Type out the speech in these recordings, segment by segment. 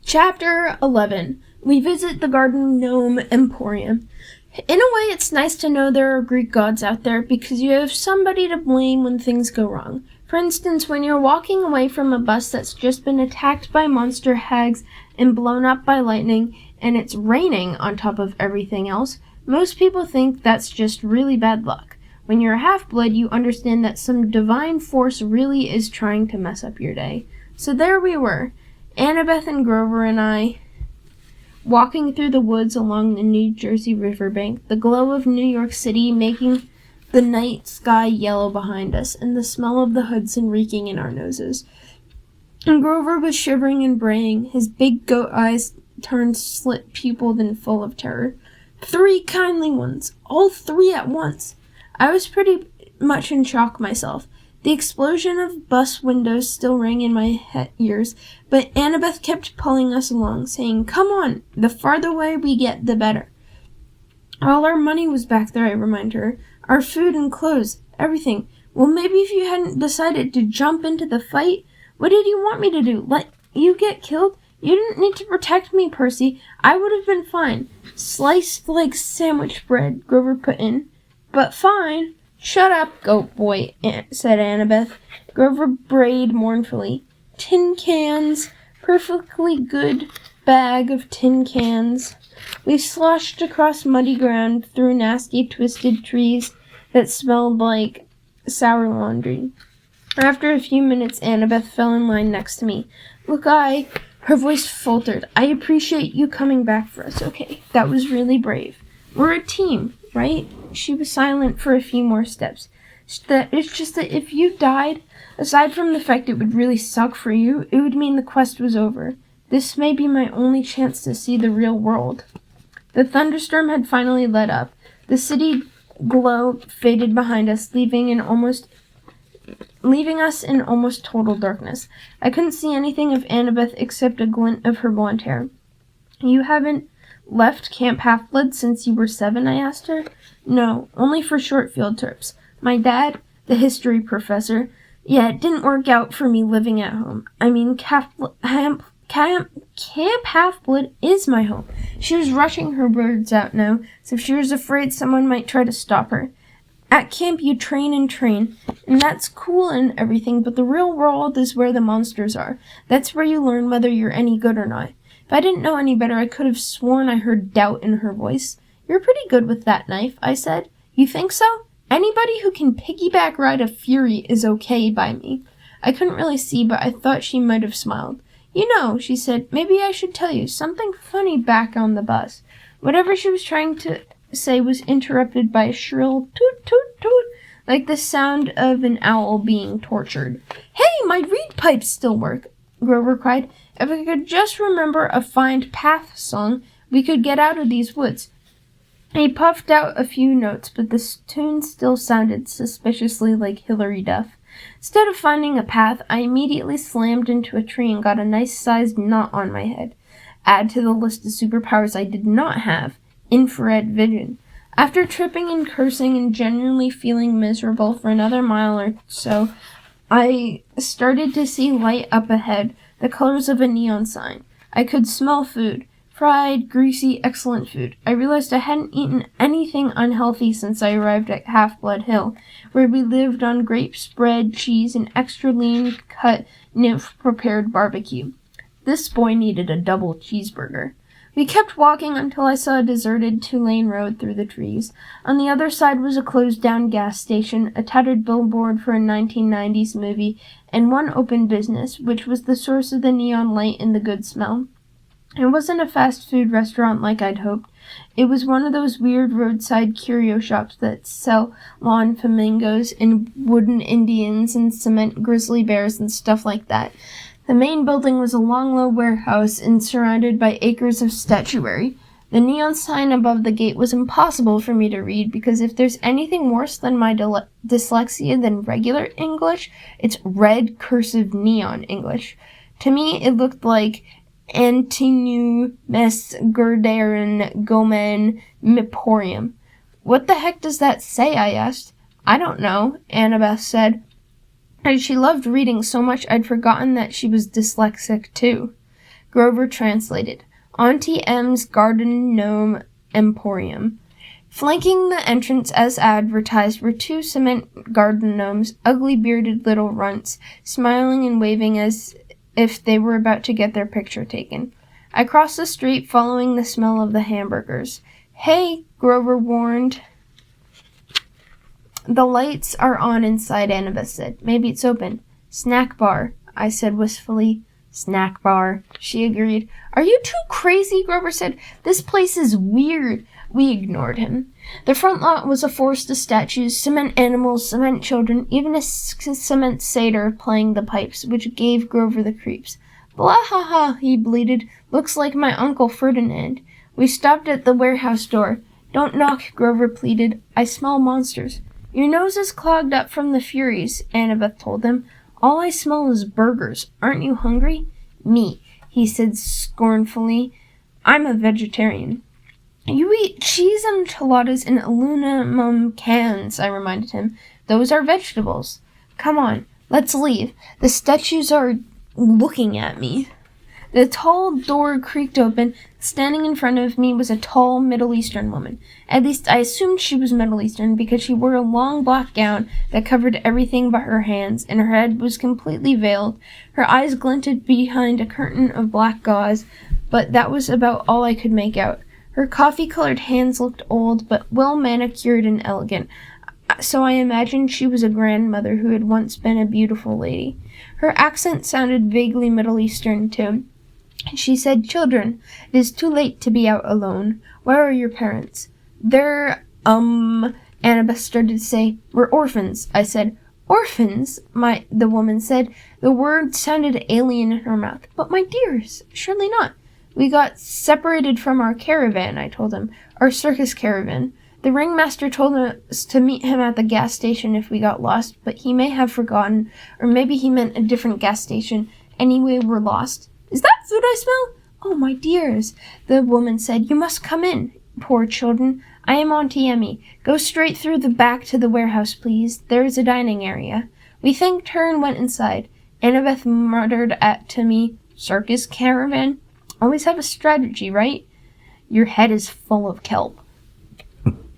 Chapter 11. We visit the garden gnome Emporium. In a way, it's nice to know there are Greek gods out there because you have somebody to blame when things go wrong. For instance, when you're walking away from a bus that's just been attacked by monster hags and blown up by lightning, and it's raining on top of everything else, most people think that's just really bad luck. When you're a half-blood, you understand that some divine force really is trying to mess up your day. So there we were, Annabeth and Grover and I, walking through the woods along the New Jersey riverbank, the glow of New York City making the night sky yellow behind us, and the smell of the Hudson reeking in our noses. And Grover was shivering and braying, his big goat eyes turned slit-pupiled and full of terror. 3 kindly ones, all 3 at once. I was pretty much in shock myself. The explosion of bus windows still rang in my ears, but Annabeth kept pulling us along, saying, "Come on, the farther away we get, the better." All our money was back there, I remind her. Our food and clothes, everything. Well, maybe if you hadn't decided to jump into the fight, what did you want me to do? Let you get killed? You didn't need to protect me, Percy. I would have been fine. Sliced like sandwich bread, Grover put in. But fine. "Shut up, goat boy," said Annabeth. Grover brayed mournfully. Tin cans. Perfectly good bag of tin cans. We sloshed across muddy ground through nasty twisted trees that smelled like sour laundry. After a few minutes, Annabeth fell in line next to me. "Look, her voice faltered. "I appreciate you coming back for us, okay? That was really brave. We're a team, right?" She was silent for a few more steps. "It's just that if you died, aside from the fact it would really suck for you, it would mean the quest was over. This may be my only chance to see the real world." The thunderstorm had finally let up. The city glow faded behind us, leaving us in almost total darkness. I couldn't see anything of Annabeth except a glint of her blonde hair. "You haven't left Camp Half-Blood since you were 7, I asked her. "No, only for short field trips. My dad, the history professor, it didn't work out for me living at home. I mean, Camp Half-Blood is my home." She was rushing her words out now, as if she was afraid someone might try to stop her. "At camp you train, and that's cool and everything, but the real world is where the monsters are. That's where you learn whether you're any good or not." If I didn't know any better, I could have sworn I heard doubt in her voice. "You're pretty good with that knife," I said. "You think so? Anybody who can piggyback ride a Fury is okay by me." I couldn't really see, but I thought she might have smiled. "You know," she said, "maybe I should tell you something funny back on the bus." Whatever she was trying to say was interrupted by a shrill toot toot toot, like the sound of an owl being tortured. "Hey, my reed pipes still work," Grover cried. "If I could just remember a Find Path song, we could get out of these woods." He puffed out a few notes, but the tune still sounded suspiciously like Hilary Duff. Instead of finding a path, I immediately slammed into a tree and got a nice-sized knot on my head. Add to the list of superpowers I did not have, infrared vision. After tripping and cursing and genuinely feeling miserable for another mile or so, I started to see light up ahead, the colors of a neon sign. I could smell food. Fried, greasy, excellent food. I realized I hadn't eaten anything unhealthy since I arrived at Half-Blood Hill, where we lived on grapes, bread, cheese, and extra lean-cut, nymph-prepared barbecue. This boy needed a double cheeseburger. We kept walking until I saw a deserted 2-lane road through the trees. On the other side was a closed-down gas station, a tattered billboard for a 1990s movie, and one open business, which was the source of the neon light and the good smell. It wasn't a fast food restaurant like I'd hoped. It was one of those weird roadside curio shops that sell lawn flamingos and wooden Indians and cement grizzly bears and stuff like that. The main building was a long, low warehouse and surrounded by acres of statuary. The neon sign above the gate was impossible for me to read because if there's anything worse than my dyslexia than regular English, it's red cursive neon English. To me, it looked like Antinu mes Gerdaren Gomen Emporium. "What the heck does that say?" I asked. "I don't know," Annabeth said. And she loved reading so much I'd forgotten that she was dyslexic too. Grover translated. Auntie M's Garden Gnome Emporium. Flanking the entrance as advertised were 2 cement garden gnomes, ugly bearded little runts, smiling and waving as if they were about to get their picture taken. I crossed the street following the smell of the hamburgers. Hey, Grover warned. The lights are on inside, Annabeth said. Maybe it's open. Snack bar, I said wistfully. Snack bar, she agreed. Are you too crazy? Grover said. This place is weird. We ignored him. The front lot was a forest of statues, cement animals, cement children, even a cement satyr playing the pipes, which gave Grover the creeps. Blah ha ha, he bleated. Looks like my Uncle Ferdinand. We stopped at the warehouse door. Don't knock, Grover pleaded. I smell monsters. Your nose is clogged up from the Furies, Annabeth told him. All I smell is burgers. Aren't you hungry? Me, he said scornfully. I'm a vegetarian. You eat cheese enchiladas in aluminum cans, I reminded him. Those are vegetables. Come on, let's leave. The statues are looking at me. The tall door creaked open. Standing in front of me was a tall Middle Eastern woman. At least I assumed she was Middle Eastern because she wore a long black gown that covered everything but her hands, and her head was completely veiled. Her eyes glinted behind a curtain of black gauze, but that was about all I could make out. Her coffee-colored hands looked old, but well-manicured and elegant, so I imagined she was a grandmother who had once been a beautiful lady. Her accent sounded vaguely Middle Eastern, too. She said, Children, it is too late to be out alone. Where are your parents? They're, Annabeth started to say. We're orphans, I said. Orphans? The woman said. The word sounded alien in her mouth. But my dears, surely not. We got separated from our caravan, I told him. Our circus caravan. The ringmaster told us to meet him at the gas station if we got lost, but he may have forgotten, or maybe he meant a different gas station. Anyway, we're lost. Is that food I smell? Oh, my dears, the woman said. You must come in, poor children. I am Auntie Emmy. Go straight through the back to the warehouse, please. There is a dining area. We thanked her and went inside. Annabeth muttered to me, Circus caravan? Always have a strategy, right? Your head is full of kelp.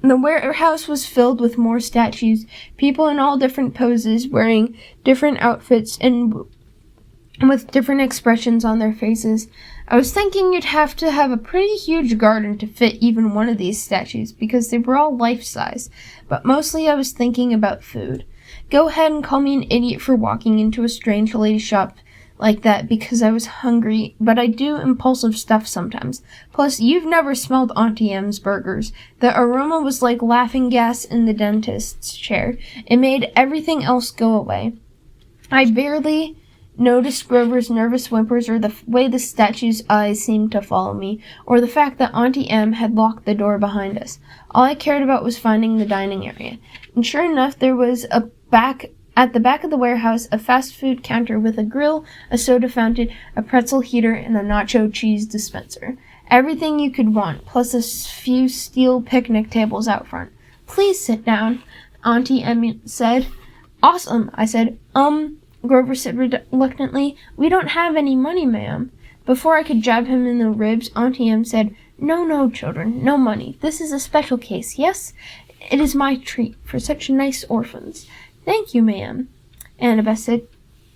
The warehouse was filled with more statues, people in all different poses, wearing different outfits and with different expressions on their faces. I was thinking you'd have to have a pretty huge garden to fit even one of these statues, because they were all life-size, but mostly I was thinking about food. Go ahead and call me an idiot for walking into a strange lady shop like that because I was hungry, but I do impulsive stuff sometimes. Plus, you've never smelled Auntie M's burgers. The aroma was like laughing gas in the dentist's chair. It made everything else go away. I barely noticed Grover's nervous whimpers or the way the statue's eyes seemed to follow me, or the fact that Auntie M had locked the door behind us. All I cared about was finding the dining area. And sure enough, there was at the back of the warehouse, a fast food counter with a grill, a soda fountain, a pretzel heater, and a nacho cheese dispenser. Everything you could want, plus a few steel picnic tables out front. Please sit down, Auntie Emmy said. Awesome, I said. Grover said reluctantly. We don't have any money, ma'am. Before I could jab him in the ribs, Auntie M said, No, children, no money. This is a special case, yes? It is my treat for such nice orphans. Thank you, ma'am, Annabeth said.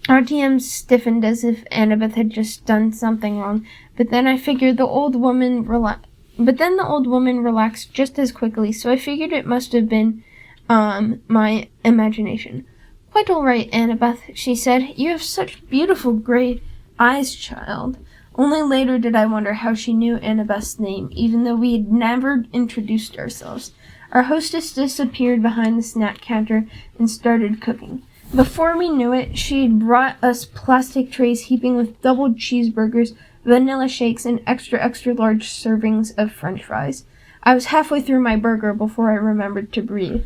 Auntie M stiffened as if Annabeth had just done something wrong, but then the old woman relaxed just as quickly, so I figured it must have been my imagination. Quite all right, Annabeth, she said. You have such beautiful gray eyes, child. Only later did I wonder how she knew Annabeth's name, even though we had never introduced ourselves. Our hostess disappeared behind the snack counter and started cooking. Before we knew it, she had brought us plastic trays heaping with double cheeseburgers, vanilla shakes, and extra large servings of french fries. I was halfway through my burger before I remembered to breathe.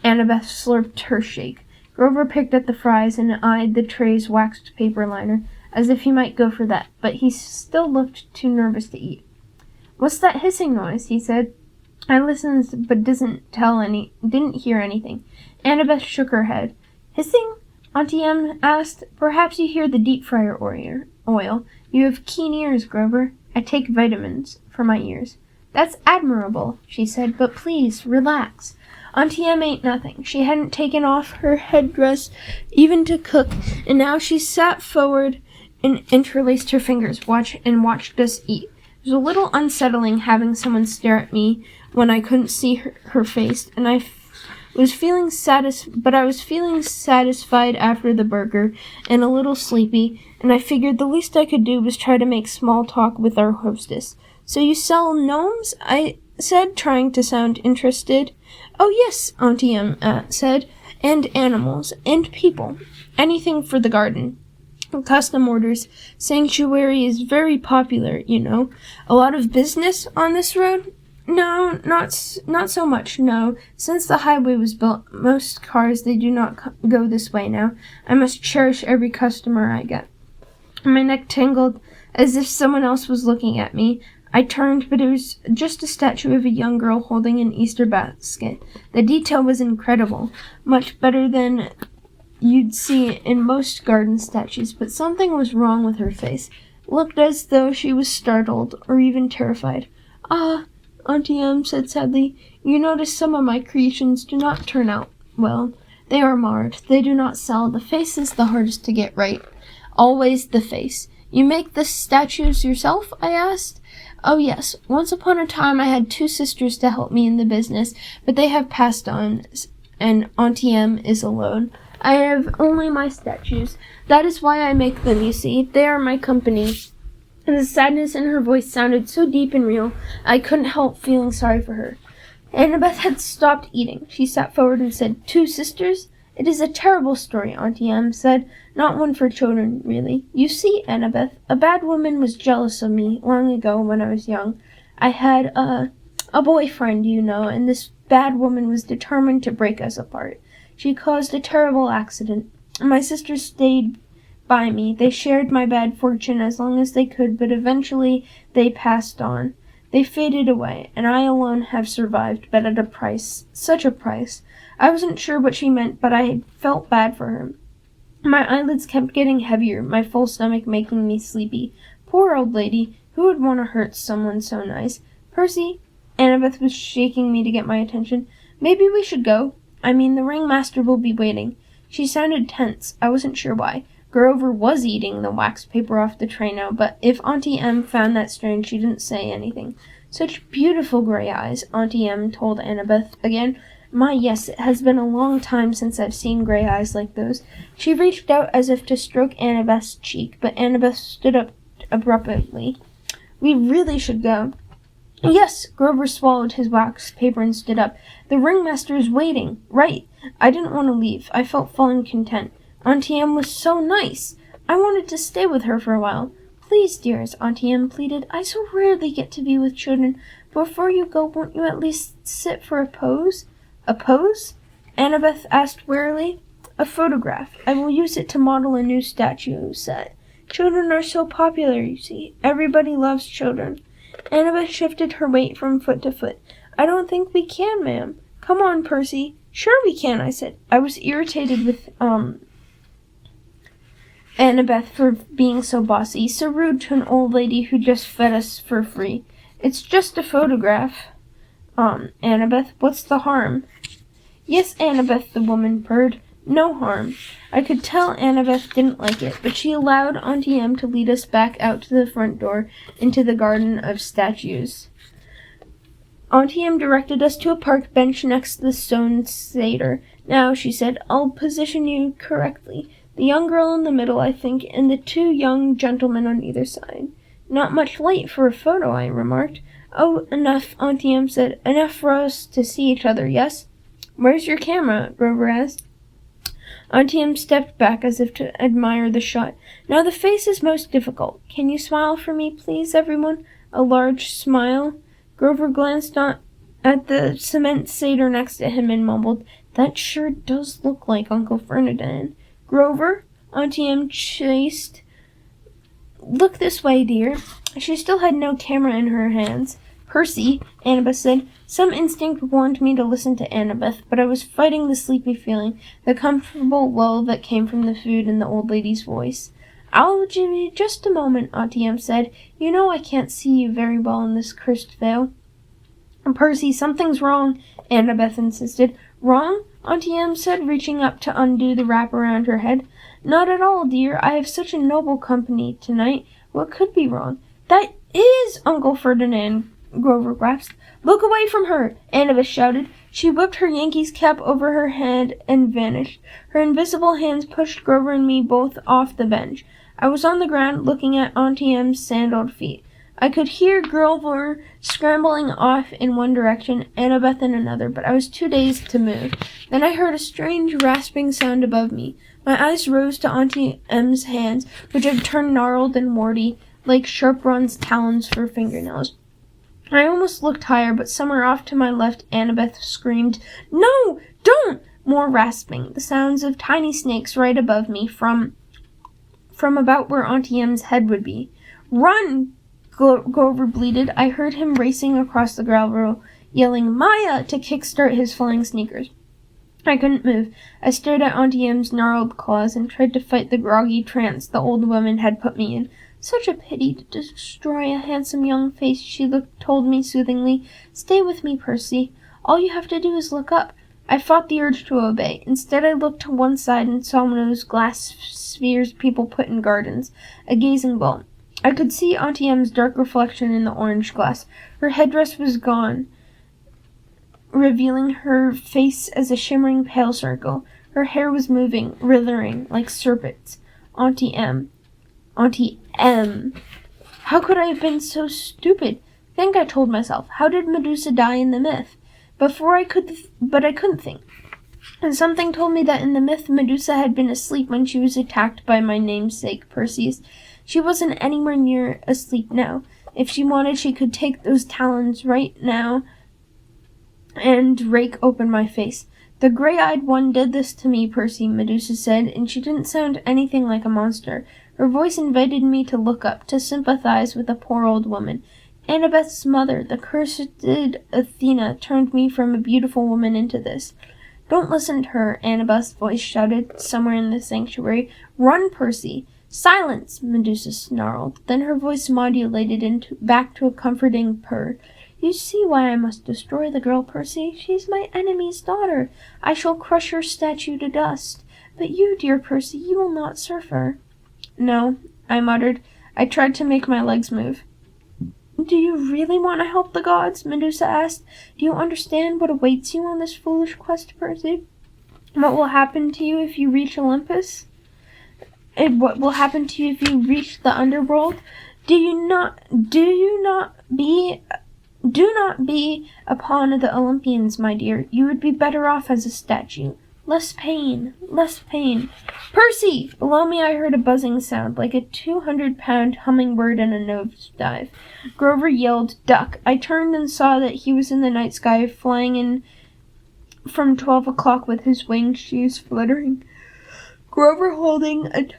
Annabeth slurped her shake. Grover picked at the fries and eyed the tray's waxed paper liner, as if he might go for that, but he still looked too nervous to eat. What's that hissing noise? He said. I listened, but didn't hear anything. Annabeth shook her head. Hissing? Auntie M asked. Perhaps you hear the deep fryer oil. You have keen ears, Grover. I take vitamins for my ears. That's admirable, she said, but please, relax. Auntie Em ate nothing. She hadn't taken off her headdress even to cook, and now she sat forward and interlaced her fingers and watched us eat. It was a little unsettling having someone stare at me when I couldn't see her face, and I was feeling satisfied after the burger and a little sleepy, and I figured the least I could do was try to make small talk with our hostess. So you sell gnomes? I said, trying to sound interested. Oh yes, Auntie Em said, and animals, and people. Anything for the garden. Custom orders. Sanctuary is very popular, you know. A lot of business on this road? No, not so much, no. Since the highway was built, most cars, they do not go this way now. I must cherish every customer I get. My neck tingled as if someone else was looking at me. I turned, but it was just a statue of a young girl holding an Easter basket. The detail was incredible, much better than you'd see in most garden statues, but something was wrong with her face. It looked as though she was startled, or even terrified. Ah, Auntie Em said sadly, you notice some of my creations do not turn out well. They are marred. They do not sell. The face is the hardest to get right. Always the face. You make the statues yourself? I asked. Oh yes. Once upon a time I had 2 sisters to help me in the business, but they have passed on, and Auntie Em is alone. I have only my statues. That is why I make them, you see. They are my company. And the sadness in her voice sounded so deep and real, I couldn't help feeling sorry for her. Annabeth had stopped eating. She sat forward and said, 2 sisters? It is a terrible story, Auntie Em said. Not one for children, really. You see, Annabeth, a bad woman was jealous of me long ago when I was young. I had a boyfriend, you know, and this bad woman was determined to break us apart. She caused a terrible accident. My sisters stayed by me. They shared my bad fortune as long as they could, but eventually they passed on. They faded away, and I alone have survived, but at a price. Such a price. I wasn't sure what she meant, but I felt bad for her. My eyelids kept getting heavier, my full stomach making me sleepy. Poor old lady. Who would want to hurt someone so nice? Percy, Annabeth was shaking me to get my attention. Maybe we should go. I mean, the ringmaster will be waiting. She sounded tense. I wasn't sure why. Grover was eating the wax paper off the tray now, but if Auntie Em found that strange, she didn't say anything. Such beautiful gray eyes, Auntie Em told Annabeth again. My, yes, it has been a long time since I've seen gray eyes like those. She reached out as if to stroke Annabeth's cheek, but Annabeth stood up abruptly. We really should go. Yes, Grover swallowed his wax paper and stood up. The ringmaster is waiting. Right. I didn't want to leave. I felt full and content. Auntie Em was so nice. I wanted to stay with her for a while. Please, dearest, Auntie Em pleaded. I so rarely get to be with children. Before you go, won't you at least sit for a pose? A pose? Annabeth asked wearily. A photograph. I will use it to model a new statue set. Children are so popular, you see. Everybody loves children. Annabeth shifted her weight from foot to foot. I don't think we can, ma'am. Come on, Percy. Sure we can, I said. I was irritated with, Annabeth for being so bossy, so rude to an old lady who just fed us for free. It's just a photograph. Annabeth, what's the harm? Yes, Annabeth, the woman purred. No harm. I could tell Annabeth didn't like it, but she allowed Auntie Em to lead us back out to the front door into the garden of statues. Auntie Em directed us to a park bench next to the stone satyr. Now, she said, I'll position you correctly. The young girl in the middle, I think, and the 2 young gentlemen on either side. Not much light for a photo, I remarked. Oh, enough, Auntie Em said. Enough for us to see each other, yes? Where's your camera? Grover asked. Auntie Em stepped back as if to admire the shot. Now the face is most difficult. Can you smile for me, please, everyone? A large smile. Grover glanced at the cement satyr next to him and mumbled, That sure does look like Uncle Ferdinand. Grover? Auntie Em chased. Look this way, dear. She still had no camera in her hands. Percy, Annabeth said. Some instinct warned me to listen to Annabeth, but I was fighting the sleepy feeling, the comfortable lull that came from the food and the old lady's voice. I'll give you just a moment, Auntie Em said. You know I can't see you very well in this cursed veil. Percy, something's wrong, Annabeth insisted. Wrong? Auntie Em said, reaching up to undo the wrap around her head. Not at all, dear. I have such a noble company tonight. What could be wrong? That is Uncle Ferdinand, Grover gasped. Look away from her, Annabeth shouted. She whipped her Yankees cap over her head and vanished. Her invisible hands pushed Grover and me both off the bench. I was on the ground looking at Auntie Em's sandaled feet. I could hear Grover scrambling off in one direction, Annabeth in another, but I was too dazed to move. Then I heard a strange rasping sound above me. My eyes rose to Auntie Em's hands, which had turned gnarled and warty, like Sharp-Ron's talons for fingernails. I almost looked higher, but somewhere off to my left, Annabeth screamed, No! Don't! More rasping, the sounds of tiny snakes right above me from about where Auntie Em's head would be. Run! Grover bleated. I heard him racing across the gravel, yelling, Maya! To kickstart his flying sneakers. I couldn't move. I stared at Auntie Em's gnarled claws and tried to fight the groggy trance the old woman had put me in. Such a pity to destroy a handsome young face, she told me soothingly. Stay with me, Percy. All you have to do is look up. I fought the urge to obey. Instead, I looked to one side and saw one of those glass spheres people put in gardens, a gazing bowl. I could see Auntie Em's dark reflection in the orange glass. Her headdress was gone, revealing her face as a shimmering pale circle. Her hair was moving, writhing, like serpents. Auntie Em. Auntie Em. How could I have been so stupid? Think, I told myself. How did Medusa die in the myth? But I couldn't think. And something told me that in the myth Medusa had been asleep when she was attacked by my namesake, Perseus. She wasn't anywhere near asleep now. If she wanted, she could take those talons right now and rake open my face. The gray-eyed one did this to me, Percy, Medusa said, and she didn't sound anything like a monster. Her voice invited me to look up, to sympathize with a poor old woman. Annabeth's mother, the cursed Athena, turned me from a beautiful woman into this. Don't listen to her, Annabeth's voice shouted somewhere in the sanctuary. Run, Percy! Silence! Medusa snarled. Then her voice modulated back to a comforting purr. You see why I must destroy the girl, Percy. She's my enemy's daughter. I shall crush her statue to dust. But you, dear Percy, you will not serve her. No, I muttered. I tried to make my legs move. Do you really want to help the gods? Medusa asked. Do you understand what awaits you on this foolish quest, Percy? What will happen to you if you reach Olympus? And what will happen to you if you reach the underworld? Do not be upon the Olympians, my dear. You would be better off as a statue. Less pain. Percy! Below me I heard a buzzing sound, like a 200-pound hummingbird in a nosedive. Grover yelled, Duck! I turned and saw that he was in the night sky, flying in from 12 o'clock with his winged shoes fluttering. Grover holding a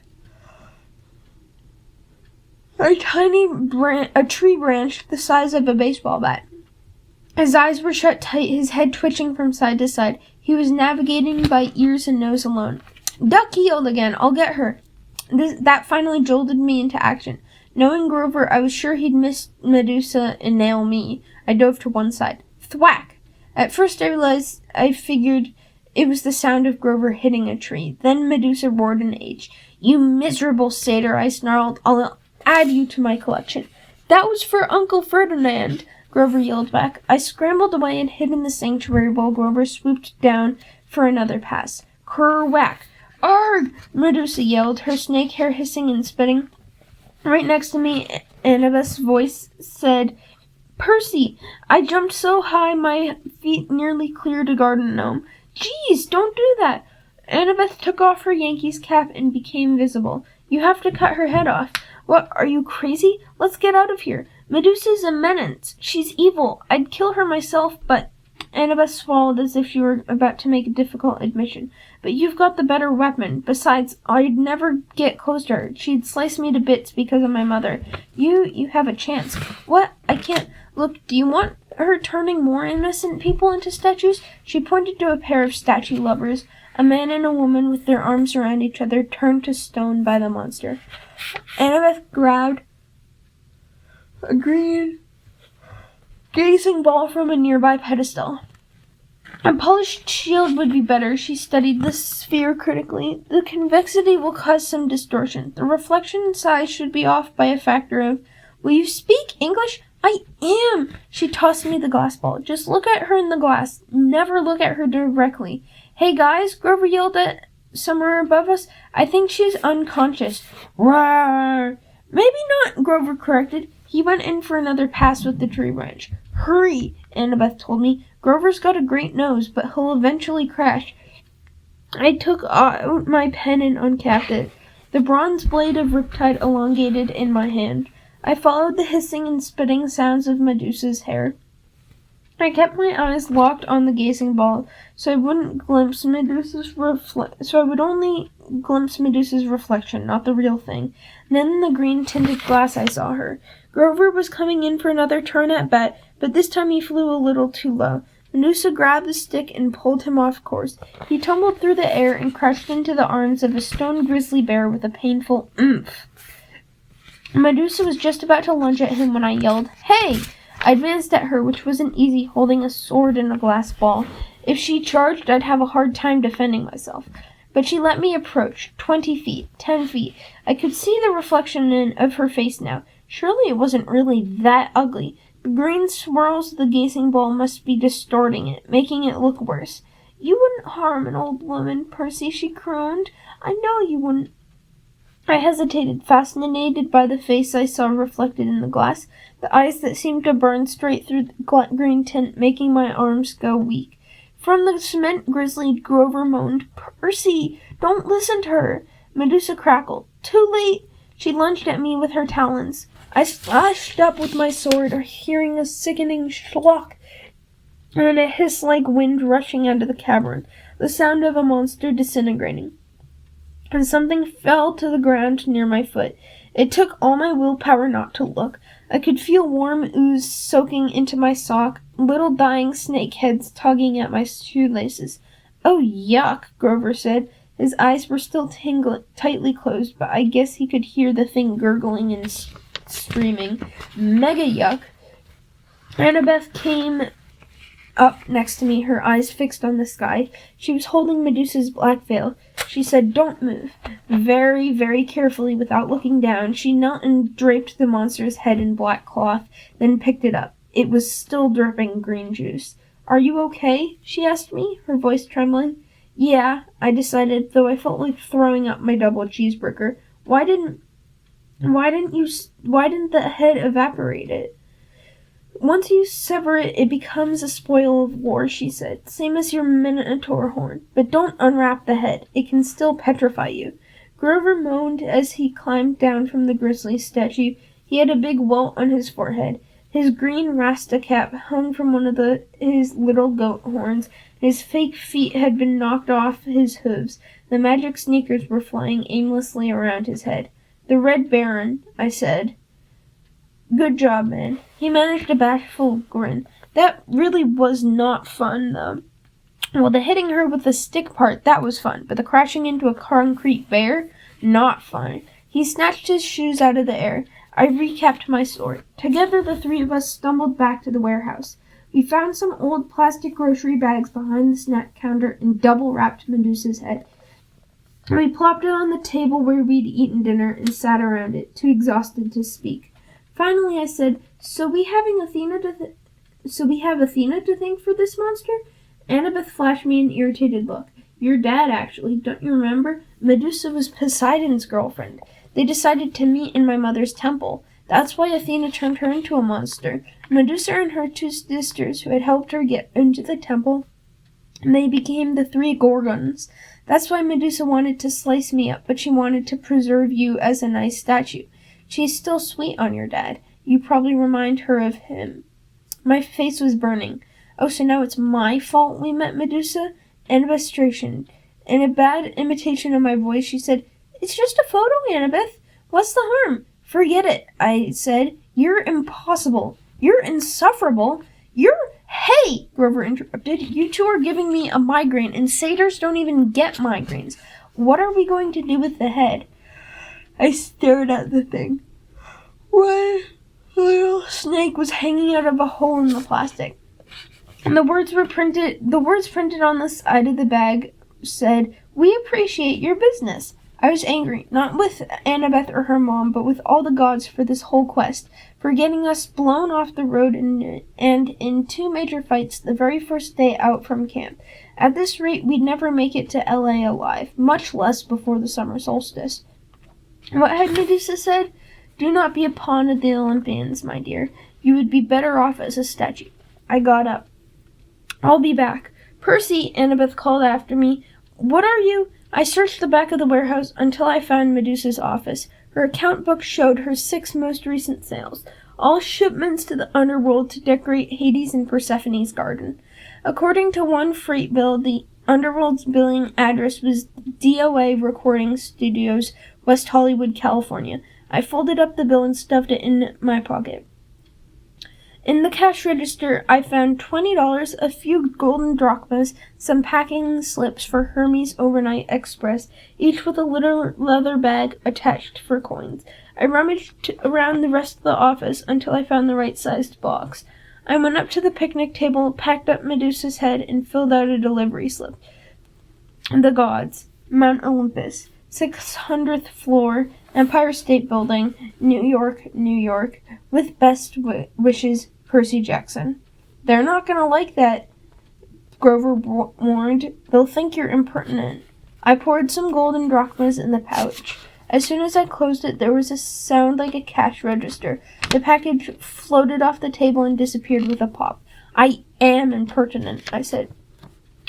tree branch the size of a baseball bat. His eyes were shut tight, his head twitching from side to side. He was navigating by ears and nose alone. Duck, he yelled again. I'll get her. That finally jolted me into action. Knowing Grover, I was sure he'd miss Medusa and nail me. I dove to one side. Thwack! At first I figured it was the sound of Grover hitting a tree. Then Medusa roared in rage. You miserable satyr, I snarled. I'll add you to my collection. That was for Uncle Ferdinand, Grover yelled back. I scrambled away and hid in the sanctuary while Grover swooped down for another pass. Ker-whack! Arg! Medusa yelled, her snake hair hissing and spitting. Right next to me, Annabeth's voice said, Percy! I jumped so high my feet nearly cleared a garden gnome. Jeez, don't do that! Annabeth took off her Yankees cap and became visible. You have to cut her head off. What, are you crazy? Let's get out of here. Medusa's a menace. She's evil. I'd kill her myself, but... Annabeth swallowed as if she were about to make a difficult admission. But you've got the better weapon. Besides, I'd never get close to her. She'd slice me to bits because of my mother. You have a chance. What? I can't... Look, do you want her turning more innocent people into statues? She pointed to a pair of statue lovers, a man and a woman with their arms around each other, turned to stone by the monster. Annabeth grabbed a green gazing ball from a nearby pedestal. A polished shield would be better. She studied the sphere critically. The convexity will cause some distortion. The reflection size should be off by a factor of... Will you speak English? I am! She tossed me the glass ball. Just look at her in the glass. Never look at her directly. Hey guys, Grover yelled at somewhere above us. I think she's unconscious. Roar! Maybe not, Grover corrected. He went in for another pass with the tree branch. Hurry, Annabeth told me. Grover's got a great nose, but he'll eventually crash. I took out my pen and uncapped it. The bronze blade of Riptide elongated in my hand. I followed the hissing and spitting sounds of Medusa's hair. I kept my eyes locked on the gazing ball, so I wouldn't glimpse Medusa's only glimpse Medusa's reflection, not the real thing. Then in the green-tinted glass I saw her. Grover was coming in for another turn at bat, but this time he flew a little too low. Medusa grabbed the stick and pulled him off course. He tumbled through the air and crashed into the arms of a stone grizzly bear with a painful oomph. Medusa was just about to lunge at him when I yelled, "Hey!" I advanced at her, which wasn't easy, holding a sword and a glass ball. If she charged, I'd have a hard time defending myself. But she let me approach. 20 feet, 10 feet. I could see the reflection of her face now. Surely it wasn't really that ugly. The green swirls of the gazing ball must be distorting it, making it look worse. You wouldn't harm an old woman, Percy, she crooned. I know you wouldn't. I hesitated, fascinated by the face I saw reflected in the glass, the eyes that seemed to burn straight through the green tint, making my arms go weak. From the cement grizzly, Grover moaned, "Percy, don't listen to her." Medusa crackled. Too late. She lunged at me with her talons. I slashed up with my sword, hearing a sickening schlock and a hiss like wind rushing out of the cavern, the sound of a monster disintegrating. And something fell to the ground near my foot. It took all my willpower not to look. I could feel warm ooze soaking into my sock, little dying snake heads tugging at my shoelaces. "Oh, yuck," Grover said. His eyes were still tightly closed, but I guess he could hear the thing gurgling and screaming. "Mega yuck." Annabeth came up next to me, her eyes fixed on the sky. She was holding Medusa's black veil. She said, "Don't move." Very, very carefully, without looking down, she knelt and draped the monster's head in black cloth, then picked it up. It was still dripping green juice. "Are you okay?" she asked me, her voice trembling. "Yeah," I decided, though I felt like throwing up my double cheeseburger. Why didn't the head evaporate it? "Once you sever it, it becomes a spoil of war," she said. "Same as your minotaur horn. But don't unwrap the head. It can still petrify you." Grover moaned as he climbed down from the grizzly statue. He had a big welt on his forehead. His green rasta cap hung from one of his little goat horns. His fake feet had been knocked off his hooves. The magic sneakers were flying aimlessly around his head. "The Red Baron," I said. "Good job, man." He managed a bashful grin. "That really was not fun, though." "Well, the hitting her with the stick part, that was fun, but the crashing into a concrete bear, not fun." He snatched his shoes out of the air. I recapped my story. Together, the three of us stumbled back to the warehouse. We found some old plastic grocery bags behind the snack counter and double-wrapped Medusa's head. We plopped it on the table where we'd eaten dinner and sat around it, too exhausted to speak. Finally, I said, So we have Athena to thank for this monster?" Annabeth flashed me an irritated look. "Your dad, actually. Don't you remember? Medusa was Poseidon's girlfriend. They decided to meet in my mother's temple. That's why Athena turned her into a monster. Medusa and her two sisters who had helped her get into the temple, they became the three Gorgons. That's why Medusa wanted to slice me up, but she wanted to preserve you as a nice statue. She's still sweet on your dad. You probably remind her of him." My face was burning. "Oh, so now it's my fault we met Medusa?" Annabeth straightened. In a bad imitation of my voice, she said, "It's just a photo, Annabeth. What's the harm?" "Forget it," I said. "You're impossible. You're insufferable. Hey," Grover interrupted. "You two are giving me a migraine, and satyrs don't even get migraines. What are we going to do with the head?" I stared at the thing. One little snake was hanging out of a hole in the plastic. And the words printed on the side of the bag said, "We appreciate your business." I was angry, not with Annabeth or her mom, but with all the gods for this whole quest, for getting us blown off the road and in 2 major fights the very first day out from camp. At this rate, we'd never make it to LA alive, much less before the summer solstice. What had Medusa said? "Do not be a pawn of the Olympians, my dear. You would be better off as a statue." I got up. "I'll be back." "Percy," Annabeth called after me. "What are you—" I searched the back of the warehouse until I found Medusa's office. Her account book showed her 6 most recent sales, all shipments to the underworld to decorate Hades and Persephone's garden. According to one freight bill, the underworld's billing address was DOA Recording Studios, West Hollywood, California. I folded up the bill and stuffed it in my pocket. In the cash register, I found $20, a few golden drachmas, some packing slips for Hermes Overnight Express, each with a little leather bag attached for coins. I rummaged around the rest of the office until I found the right-sized box. I went up to the picnic table, packed up Medusa's head, and filled out a delivery slip. The gods. Mount Olympus. 600th floor, Empire State Building, New York, New York. With best wishes, Percy Jackson. "They're not going to like that," Grover warned. "They'll think you're impertinent." I poured some golden drachmas in the pouch. As soon as I closed it, there was a sound like a cash register. The package floated off the table and disappeared with a pop. "I am impertinent," I said.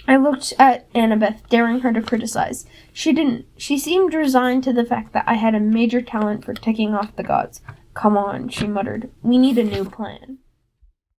I looked at Annabeth, daring her to criticize. She didn't. She seemed resigned to the fact that I had a major talent for ticking off the gods. "Come on," she muttered. "We need a new plan."